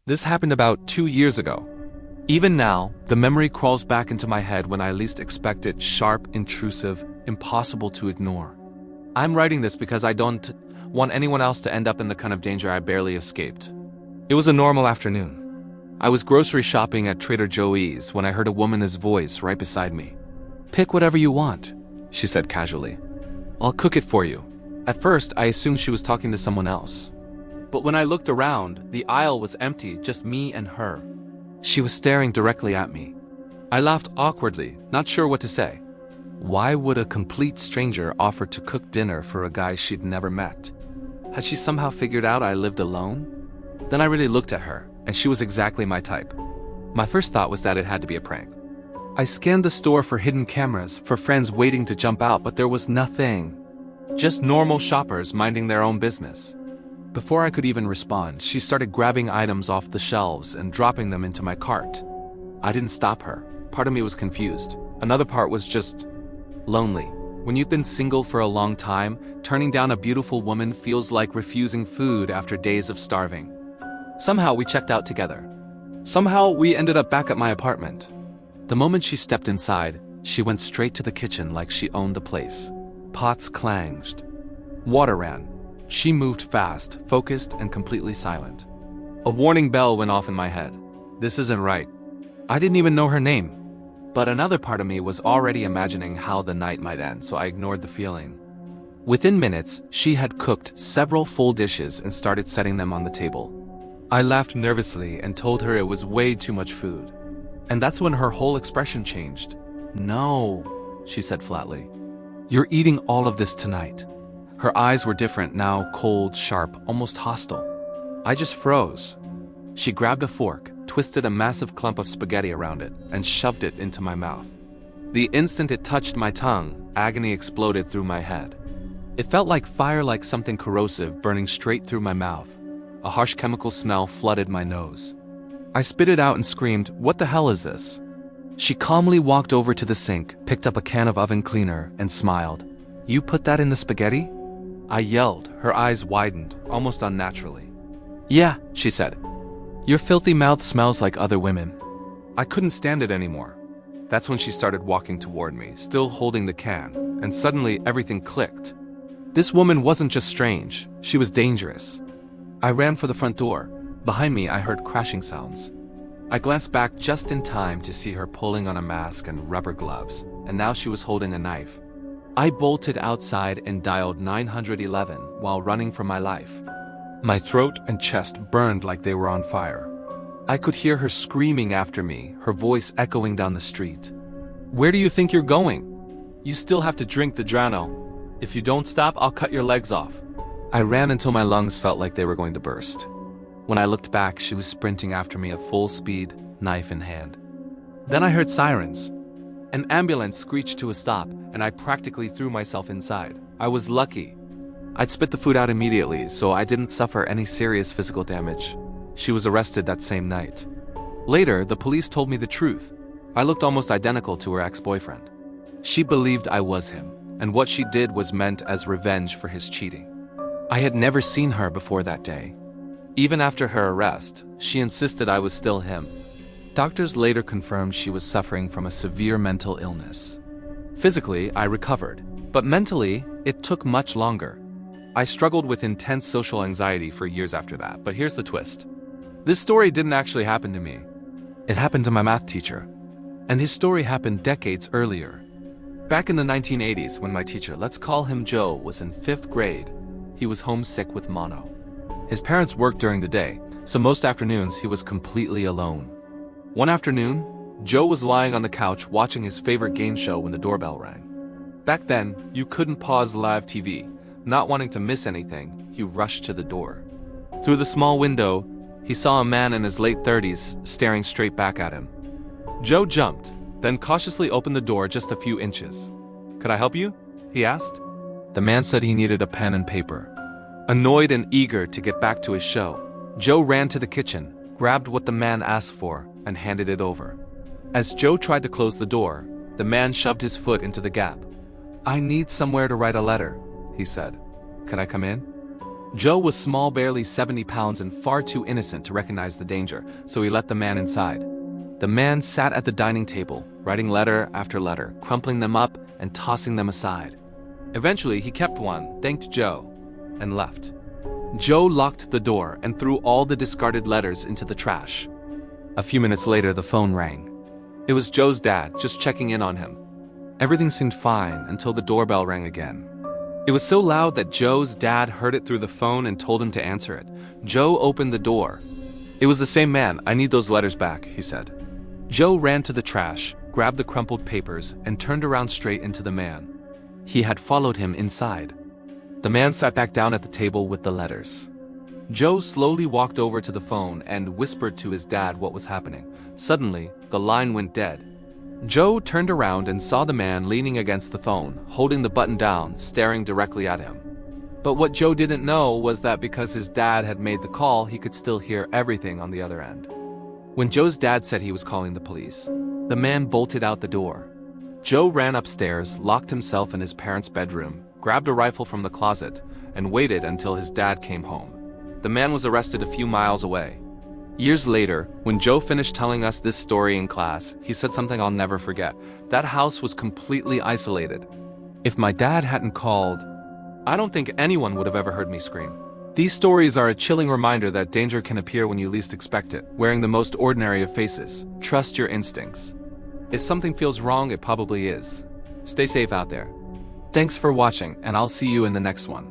This happened about 2 years ago. Even now, the memory crawls back into my head when I least expect it, sharp, intrusive, impossible to ignore. I'm writing this because I don't want anyone else to end up in the kind of danger I barely escaped. It was a normal afternoon. I was grocery shopping at Trader Joe's when I heard a woman's voice right beside me. "Pick whatever you want," she said casually. "I'll cook it for you." At first, I assumed she was talking to someone else. But when I looked around, the aisle was empty, just me and her. She was staring directly at me. I laughed awkwardly, not sure what to say. Why would a complete stranger offer to cook dinner for a guy she'd never met? Had she somehow figured out I lived alone? Then I really looked at her, and she was exactly my type. My first thought was that it had to be a prank. I scanned the store for hidden cameras, for friends waiting to jump out, but there was nothing. Just normal shoppers minding their own business. Before I could even respond, she started grabbing items off the shelves and dropping them into my cart. I didn't stop her. Part of me was confused. Another part was just lonely. When you've been single for a long time, turning down a beautiful woman feels like refusing food after days of starving. Somehow we checked out together. Somehow we ended up back at my apartment. The moment she stepped inside, she went straight to the kitchen like she owned the place. Pots clanged. Water ran. She moved fast, focused, and completely silent. A warning bell went off in my head. This isn't right. I didn't even know her name. But another part of me was already imagining how the night might end, so I ignored the feeling. Within minutes, she had cooked several full dishes and started setting them on the table. I laughed nervously and told her it was way too much food. And that's when her whole expression changed. "No," she said flatly. "You're eating all of this tonight." Her eyes were different now, cold, sharp, almost hostile. I just froze. She grabbed a fork, twisted a massive clump of spaghetti around it, and shoved it into my mouth. The instant it touched my tongue, agony exploded through my head. It felt like fire, like something corrosive burning straight through my mouth. A harsh chemical smell flooded my nose. I spit it out and screamed, "What the hell is this?" She calmly walked over to the sink, picked up a can of oven cleaner, and smiled. "You put that in the spaghetti?" I yelled, her eyes widened, almost unnaturally. "Yeah," she said. "Your filthy mouth smells like other women." I couldn't stand it anymore. That's when she started walking toward me, still holding the can, and suddenly everything clicked. This woman wasn't just strange, she was dangerous. I ran for the front door. Behind me, I heard crashing sounds. I glanced back just in time to see her pulling on a mask and rubber gloves, and now she was holding a knife. I bolted outside and dialed 911 while running for my life. My throat and chest burned like they were on fire. I could hear her screaming after me, her voice echoing down the street. "Where do you think you're going? You still have to drink the Drano. If you don't stop, I'll cut your legs off." I ran until my lungs felt like they were going to burst. When I looked back, she was sprinting after me at full speed, knife in hand. Then I heard sirens. An ambulance screeched to a stop, and I practically threw myself inside. I was lucky. I'd spit the food out immediately, so I didn't suffer any serious physical damage. She was arrested that same night. Later, the police told me the truth. I looked almost identical to her ex-boyfriend. She believed I was him, and what she did was meant as revenge for his cheating. I had never seen her before that day. Even after her arrest, she insisted I was still him. Doctors later confirmed she was suffering from a severe mental illness. Physically, I recovered, but mentally, it took much longer. I struggled with intense social anxiety for years after that, but here's the twist. This story didn't actually happen to me. It happened to my math teacher. And his story happened decades earlier. Back in the 1980s, when my teacher, let's call him Joe, was in 5th grade, he was homesick with mono. His parents worked during the day, so most afternoons he was completely alone. One afternoon, Joe was lying on the couch watching his favorite game show when the doorbell rang. Back then, you couldn't pause live TV. Not wanting to miss anything, he rushed to the door. Through the small window, he saw a man in his late 30s staring straight back at him. Joe jumped, then cautiously opened the door just a few inches. "Could I help you?" he asked. The man said he needed a pen and paper. Annoyed and eager to get back to his show, Joe ran to the kitchen, grabbed what the man asked for, and handed it over. As Joe tried to close the door, the man shoved his foot into the gap. "I need somewhere to write a letter," he said. "Can I come in?" Joe was small, barely 70 pounds, and far too innocent to recognize the danger, so he let the man inside. The man sat at the dining table, writing letter after letter, crumpling them up and tossing them aside. Eventually, he kept one, thanked Joe, and left. Joe locked the door and threw all the discarded letters into the trash. A few minutes later, the phone rang. It was Joe's dad, just checking in on him. Everything seemed fine until the doorbell rang again. It was so loud that Joe's dad heard it through the phone and told him to answer it. Joe opened the door. It was the same man. "I need those letters back," he said. Joe ran to the trash, grabbed the crumpled papers, and turned around straight into the man. He had followed him inside. The man sat back down at the table with the letters. Joe slowly walked over to the phone and whispered to his dad what was happening. Suddenly, the line went dead. Joe turned around and saw the man leaning against the phone, holding the button down, staring directly at him. But what Joe didn't know was that because his dad had made the call, he could still hear everything on the other end. When Joe's dad said he was calling the police, the man bolted out the door. Joe ran upstairs, locked himself in his parents' bedroom, grabbed a rifle from the closet, and waited until his dad came home. The man was arrested a few miles away. Years later, when Joe finished telling us this story in class, he said something I'll never forget. That house was completely isolated. If my dad hadn't called, I don't think anyone would have ever heard me scream. These stories are a chilling reminder that danger can appear when you least expect it, wearing the most ordinary of faces. Trust your instincts. If something feels wrong, it probably is. Stay safe out there. Thanks for watching, and I'll see you in the next one.